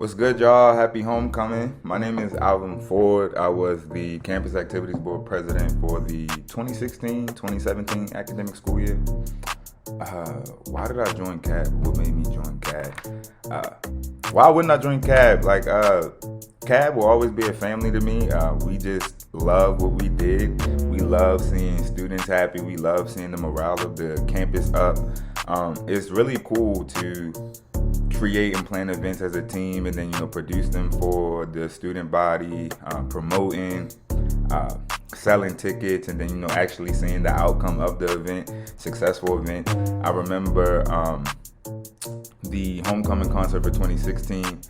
What's good, y'all? Happy homecoming. My name is Alvin Ford. I was the Campus Activities Board president for the 2016-2017 academic school year. Why did I join CAB? What made me join CAB? Why wouldn't I join CAB? CAB will always be a family to me. We just love what we did. We love seeing students happy. We love seeing the morale of the campus up. It's really cool to create and plan events as a team and then produce them for the student body, promoting, selling tickets, and then actually seeing the outcome of the event, successful event. I remember the homecoming concert for 2016.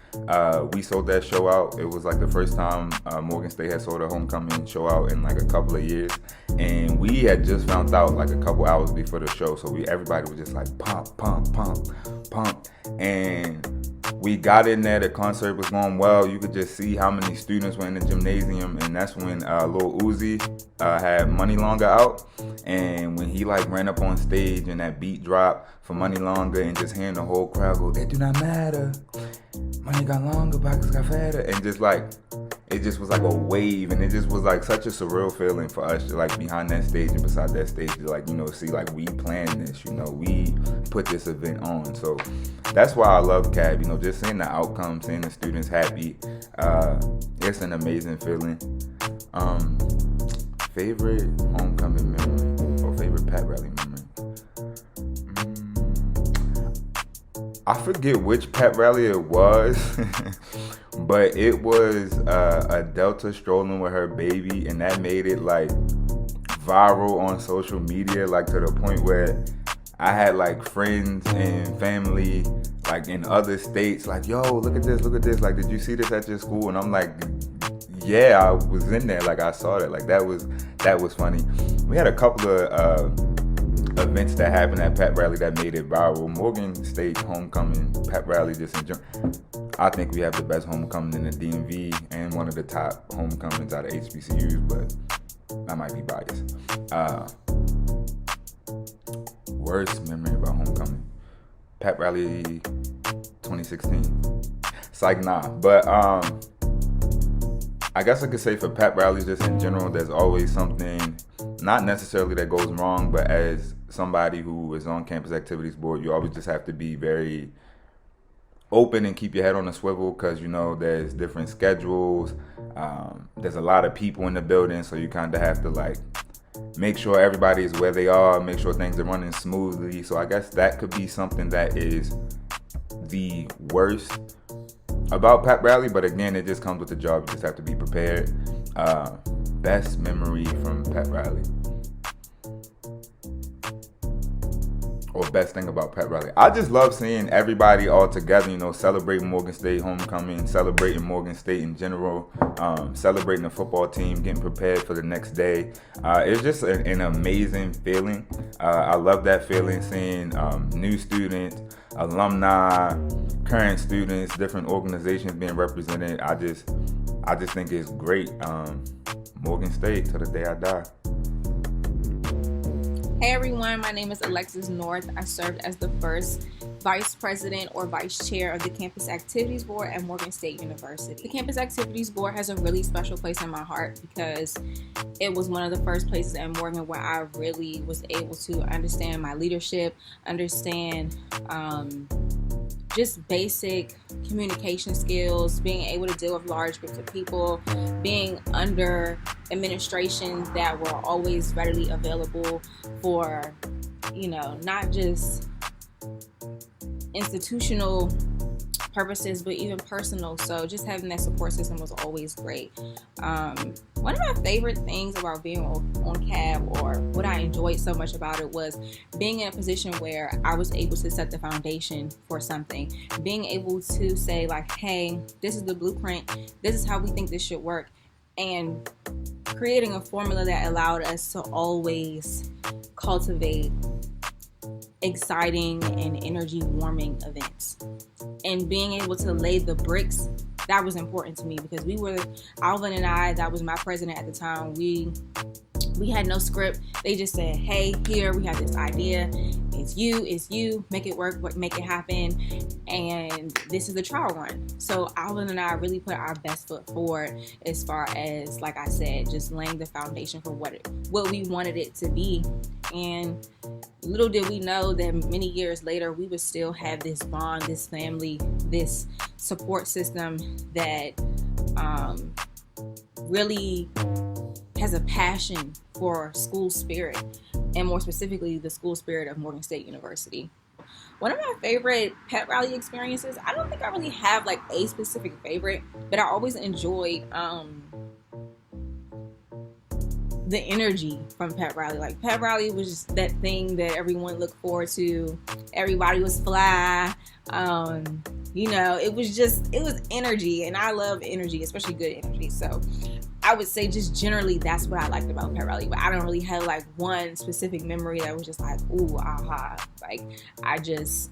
We sold that show out. It was like the first time Morgan State had sold a homecoming show out in like a couple of years, and we had just found out like a couple hours before the show, so everybody was just like pump, pump, pump, pump, and we got in there. The concert was going well. You could just see how many students were in the gymnasium, and that's when Lil Uzi had Money Longer out, and when he ran up on stage and that beat dropped for Money Longer, and just hearing the whole crowd go, "That do not matter. Money got longer, pockets got fatter," and it just was like a wave, and it just was like such a surreal feeling for us, behind that stage and beside that stage, to see we planned this, we put this event on. So that's why I love CAB, just seeing the outcome, seeing the students happy. It's an amazing feeling. Favorite homecoming memory or favorite pep rally memory? I forget which pep rally it was, but it was a Delta strolling with her baby, and that made it viral on social media, to the point where I had friends and family in other states "Yo, look at this, did you see this at your school?" And I'm like, yeah, I was in there, I saw that. That was funny. We had a couple of events that happened at pep rally that made it viral. Morgan State homecoming pep rally, just in general, I think we have the best homecoming in the DMV and one of the top homecomings out of HBCUs, but I might be biased. Worst memory about homecoming? Pep rally 2016. Nah. But I guess I could say for pep rallies, just in general, there's always something, not necessarily that goes wrong, but as somebody who is on campus activities board, you always just have to be very open and keep your head on a swivel, because there's different schedules. There's a lot of people in the building, so you kind of have to make sure everybody is where they are, make sure things are running smoothly. So I guess that could be something that is the worst about pep rally, but again, it just comes with the job. You just have to be prepared. Best memory from pep rally, or best thing about pep rally, I just love seeing everybody all together, celebrating Morgan State homecoming, celebrating Morgan State in general, celebrating the football team, getting prepared for the next day. It's just an amazing feeling. I love that feeling, seeing new students, alumni, current students, different organizations being represented. I just think it's great. Morgan State till the day I die. Hey everyone, my name is Alexis North. I served as the first Vice President or Vice Chair of the Campus Activities Board at Morgan State University. The Campus Activities Board has a really special place in my heart because it was one of the first places at Morgan where I really was able to understand my leadership, understand just basic communication skills, being able to deal with large groups of people, being under administration that were always readily available for, not just institutional purposes, but even personal. So just having that support system was always great. One of my favorite things about being on CAB, or what I enjoyed so much about it, was being in a position where I was able to set the foundation for something. Being able to say hey, this is the blueprint, this is how we think this should work, and creating a formula that allowed us to always cultivate exciting and energy warming events. And being able to lay the bricks, that was important to me, because Alvin and I, that was my president at the time, we We had no script. They just said, hey, here, we have this idea. It's you, make it work, make it happen. And this is the trial run. So Alvin and I really put our best foot forward as far as, like I said, just laying the foundation for what we wanted it to be. And little did we know that many years later, we would still have this bond, this family, this support system that really has a passion for school spirit, and more specifically the school spirit of Morgan State University. One of my favorite pep rally experiences, I don't think I really have like a specific favorite, but I always enjoyed the energy from pep rally. Like, pep rally was just that thing that everyone looked forward to. Everybody was fly. It was energy, and I love energy, especially good energy. So I would say just generally that's what I liked about pep rally, but I don't really have like one specific memory that was just like, ooh, aha. Like, I just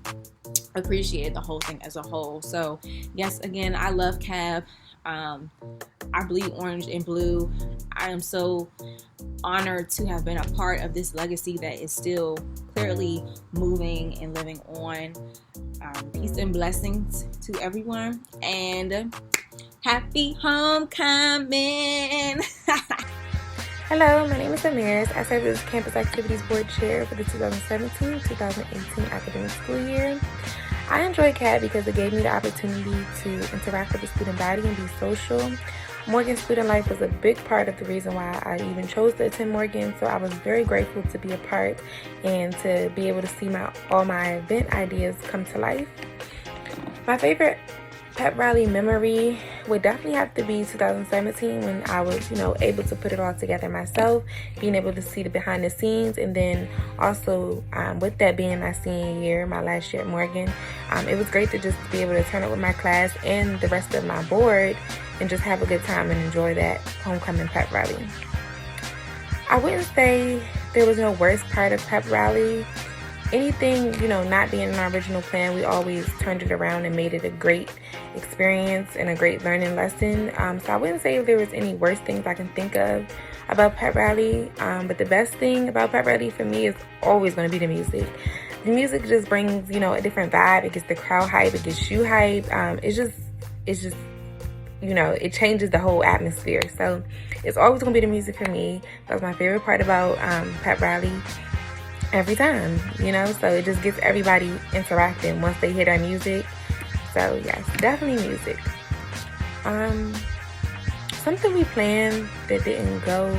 appreciated the whole thing as a whole. So yes, again, I love CAB. I bleed orange and blue. I am so honored to have been a part of this legacy that is still clearly moving and living on. Peace and blessings to everyone, and happy homecoming. Hello, my name is Amaris. I serve as Campus Activities Board Chair for the 2017-2018 academic school year. I enjoy CAB because it gave me the opportunity to interact with the student body and be social. Morgan student life was a big part of the reason why I even chose to attend Morgan, so I was very grateful to be a part and to be able to see all my event ideas come to life. My favorite pep rally memory would definitely have to be 2017, when I was, able to put it all together myself, being able to see the behind the scenes, and then also with that being my senior year, my last year at Morgan, it was great to just be able to turn up with my class and the rest of my board and just have a good time and enjoy that homecoming pep rally. I wouldn't say there was no worst part of pep rally. Anything, not being in our original plan, we always turned it around and made it a great experience and a great learning lesson. So I wouldn't say there was any worst things I can think of about pep rally. But the best thing about pep rally for me is always going to be the music. The music just brings, a different vibe. It gets the crowd hype. It gets you hype. It's just, it changes the whole atmosphere. So it's always going to be the music for me. That was my favorite part about pep rally. Every time, so it just gets everybody interacting once they hear our music. So yes, definitely music. Something we planned that didn't go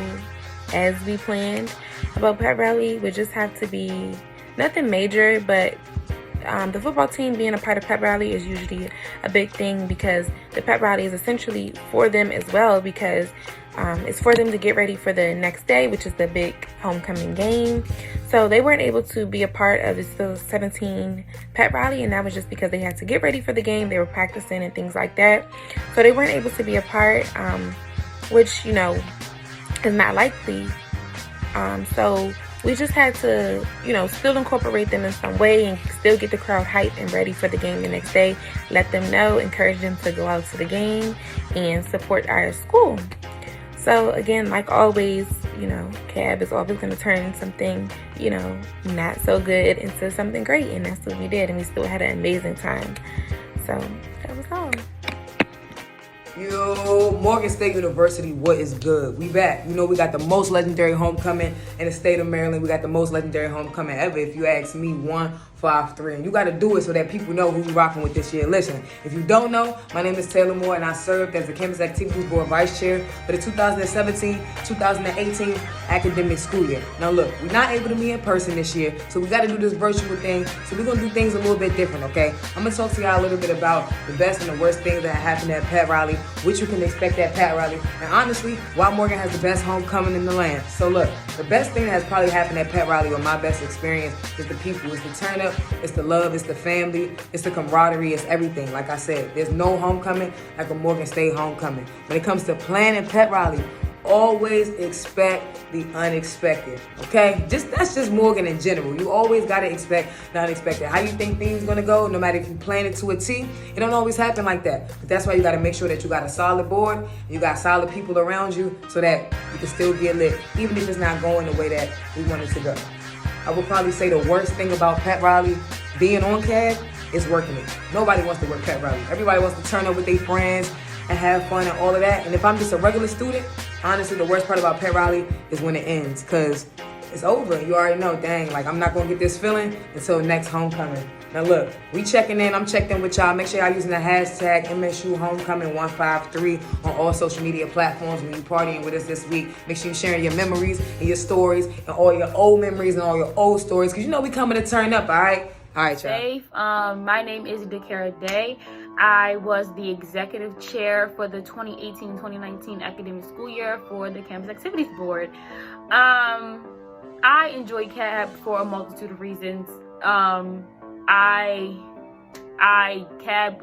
as we planned about pep rally would just have to be nothing major, but the football team being a part of pep rally is usually a big thing, because the pep rally is essentially for them as well, because it's for them to get ready for the next day, which is the big homecoming game. So they weren't able to be a part of the 2017 pep rally, and that was just because they had to get ready for the game. They were practicing and things like that. So they weren't able to be a part, which, is not likely. So we just had to, still incorporate them in some way and still get the crowd hyped and ready for the game the next day. Let them know, encourage them to go out to the game and support our school. So again, like always, CAB is always going to turn something, not so good into something great. And that's what we did. And we still had an amazing time. So that was all. Yo, Morgan State University, what is good? We back. We got the most legendary homecoming in the state of Maryland. We got the most legendary homecoming ever, if you ask me. 1, 5, 3. And you got to do it so that people know who we rocking with this year. Listen, if you don't know, my name is Taylor Moore, and I served as the Campus Activities Board Vice Chair for the 2017-2018 academic school year. Now look, we're not able to be in person this year, so we got to do this virtual thing. So we're going to do things a little bit different, okay? I'm going to talk to y'all a little bit about the best and the worst things that happened at pep rally, what you can expect at pep rally, and honestly, why Morgan has the best homecoming in the land. So look, the best thing that has probably happened at pep rally, or my best experience, is the people. It's the turn up, it's the love, it's the family, it's the camaraderie, it's everything. Like I said, there's no homecoming like a Morgan State homecoming. When it comes to planning pep rally, always expect the unexpected, okay? That's just Morgan in general. You always gotta expect the unexpected. How you think things gonna go, no matter if you plan it to a T, it don't always happen like that. But that's why you gotta make sure that you got a solid board, you got solid people around you, so that you can still get lit, even if it's not going the way that we want it to go. I would probably say the worst thing about Pep Rally being on CAB is working it. Nobody wants to work Pep Rally. Everybody wants to turn up with their friends and have fun and all of that. And if I'm just a regular student, honestly, the worst part about Pep Rally is when it ends, because it's over. You already know, dang, like I'm not gonna get this feeling until next homecoming. Now look, we checking in, I'm checking in with y'all. Make sure y'all using the hashtag MSU Homecoming 153 on all social media platforms when you partying with us this week. Make sure you sharing your memories and your stories and all your old memories and all your old stories, because you know we coming to turn up, all right? All right, y'all. Dave, my name is Dakara Day. I was the executive chair for the 2018-2019 academic school year for the Campus Activities Board. I enjoy CAB for a multitude of reasons. CAB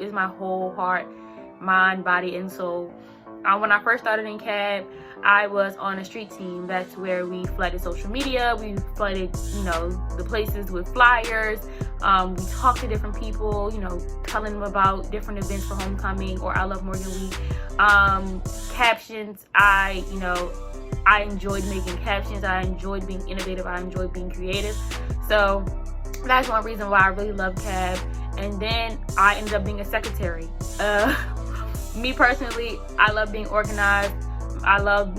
is my whole heart, mind, body, and soul. When I first started in CAB, I was on a street team. That's where we flooded social media. We flooded, the places with flyers. We talked to different people, telling them about different events for homecoming or I Love Morgan Week. Captions, I enjoyed making captions. I enjoyed being innovative. I enjoyed being creative. So that's one reason why I really love CAB. And then I ended up being a secretary. Me personally, I love being organized. I love,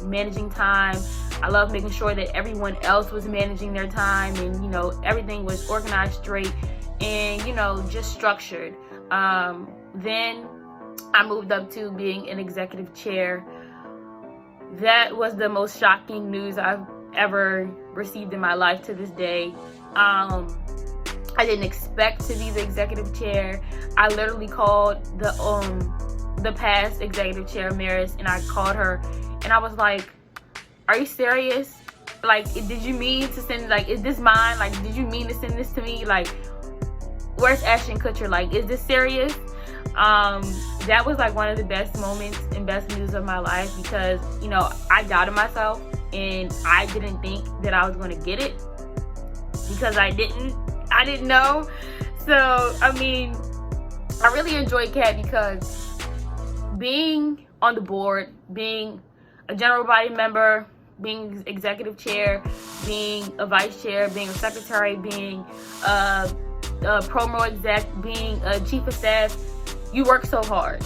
managing time. I love making sure that everyone else was managing their time and, everything was organized straight and, just structured. Then I moved up to being an executive chair. That was the most shocking news I've ever received in my life to this day. I didn't expect to be the executive chair. I literally called the past executive chair, Maris, and I called her and I was like, are you serious? Like, did you mean to send, is this mine? Like, did you mean to send this to me? Like, where's Ashton Kutcher? Like, is this serious? That was one of the best moments and best news of my life because, I doubted myself and I didn't think that I was going to get it because I didn't know. So, I really enjoyed CAB because being on the board, being a general body member, being executive chair, being a vice chair, being a secretary, being a promo exec, being a chief of staff, you work so hard.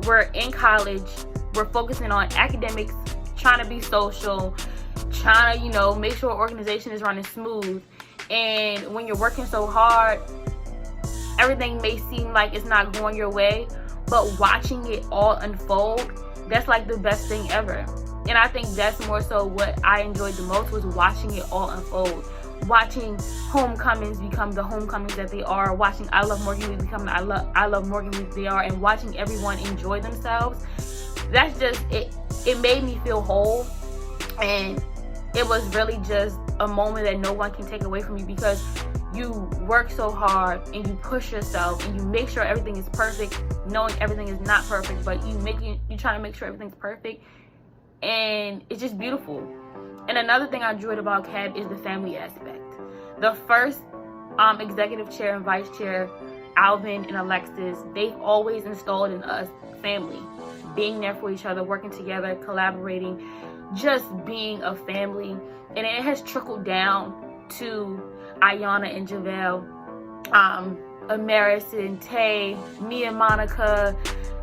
We're in college, we're focusing on academics, trying to be social, trying to, make sure organization is running smooth. And when you're working so hard, everything may seem like it's not going your way, but watching it all unfold, that's the best thing ever. And I think that's more so what I enjoyed the most was watching it all unfold. Watching homecomings become the homecomings that they are, watching I Love Morgan Week become I Love Morgan Week they are, and watching everyone enjoy themselves. That's just it. It made me feel whole, and it was really just a moment that no one can take away from you because you work so hard and you push yourself and you make sure everything is perfect, knowing everything is not perfect, but you trying to make sure everything's perfect, and it's just beautiful. And another thing I enjoyed about CAB is the family aspect. The first executive chair and vice chair, Alvin and Alexis, they've always installed in us family, being there for each other, working together, collaborating, just being a family. And it has trickled down to Ayana and JaVale, Amaris and Tay, me and Monica,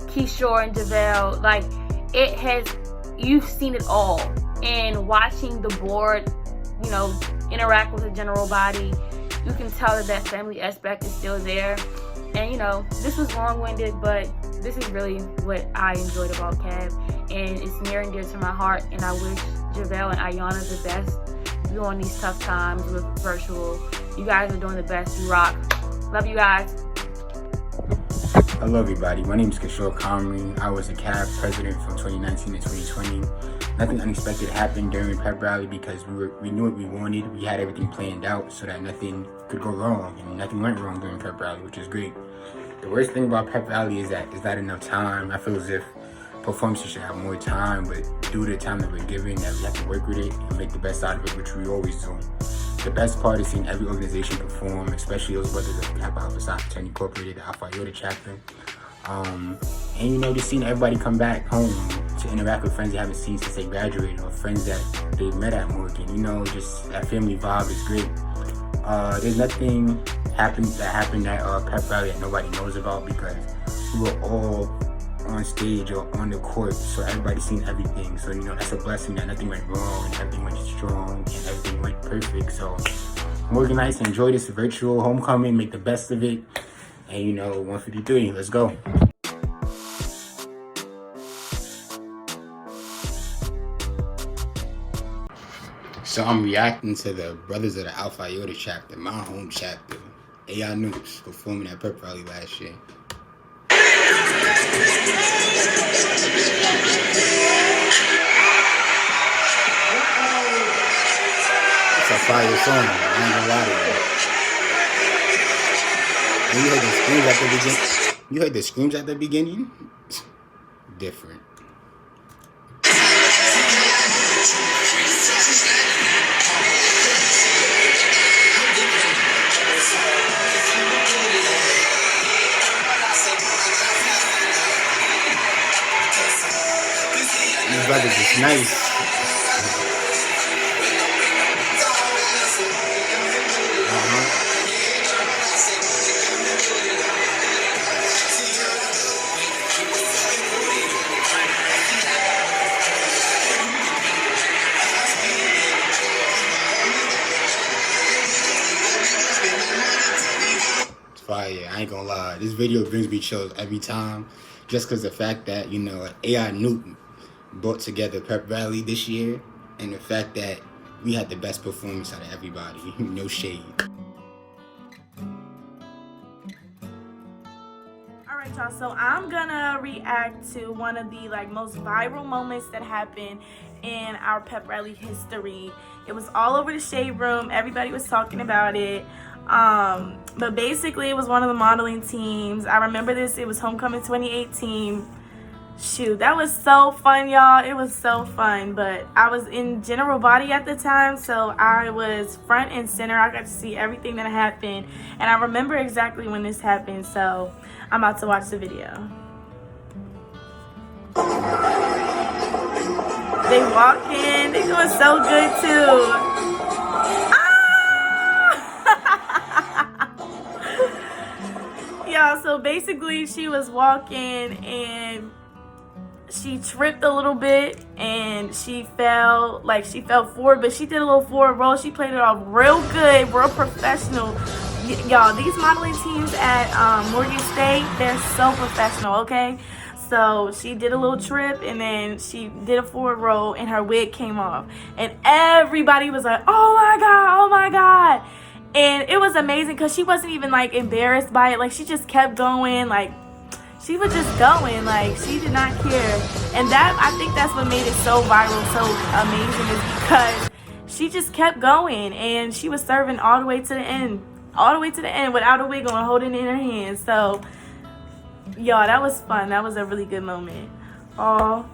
Kishore and JaVale. You've seen it all. And watching the board, interact with the general body, you can tell that family aspect is still there. And, this was long-winded, but this is really what I enjoyed about CAB. And it's near and dear to my heart. And I wish JaVale and Ayana the best during these tough times with virtual. You guys are doing the best. You rock. Love you guys. Hello everybody, my name is Kishore Kamri. I was a CAB president from 2019 to 2020. Nothing unexpected happened during Pep Rally because we knew what we wanted. We had everything planned out so that nothing could go wrong, and nothing went wrong during Pep Rally, which is great. The worst thing about Pep Rally is that there's not enough time. I feel as if performances should have more time, but due to the time that we're given, that we have to work with it and make the best out of it, which we always do. The best part is seeing every organization perform, especially those brothers at Kappa Alpha Psi Fraternity Incorporated, the Alpha Iota chapter. And you know, just seeing everybody come back home to interact with friends they haven't seen since they graduated, or friends that they met at Morgan. You know, just that family vibe is great. There's nothing that happened at Pep Rally that nobody knows about, because we were all on stage or on the court, so everybody's seen everything. So you know, that's a blessing that nothing went wrong and everything went strong and everything went perfect. So Morgan Knights, enjoy this virtual homecoming, make the best of it. And you know, 153, let's go. So I'm reacting to the Brothers of the Alpha Iota chapter, my home chapter, AI Nukes, performing at Pep Rally last year. It's a fire song, I ain't gonna lie to you. When you heard the screams at the beginning, you heard the screams at the beginning? Different. These brothers is nice. Fire, I ain't gonna lie. This video brings me chills every time, just because the fact that, you know, AI Nuke brought together Pep Rally this year, and the fact that we had the best performance out of everybody. No shade. Alright y'all, so I'm gonna react to one of the most viral moments that happened in our Pep Rally history. It was all over the shade room, everybody was talking about it. But basically it was one of the modeling teams. I remember this, it was Homecoming 2018. Shoot, that was so fun, y'all. It was so fun. But I was in general body at the time, so I was front and center. I got to see everything that happened, and I remember exactly when this happened, so I'm about to watch the video. They walk in, they doing so good too. Y'all, so basically she was walking and she tripped a little bit and she fell forward, but she did a little forward roll. She played it off real good, real professional. Y'all, these modeling teams at Morgan State, they're so professional, okay? So she did a little trip and then she did a forward roll and her wig came off. And everybody was like, oh my God, oh my God. And it was amazing because she wasn't even embarrassed by it. She just kept going, she was just going, she did not care. And that, I think that's what made it so viral, so amazing, is because she just kept going and she was serving all the way to the end without a wig on, holding it in her hand. So, y'all, that was fun. That was a really good moment. Oh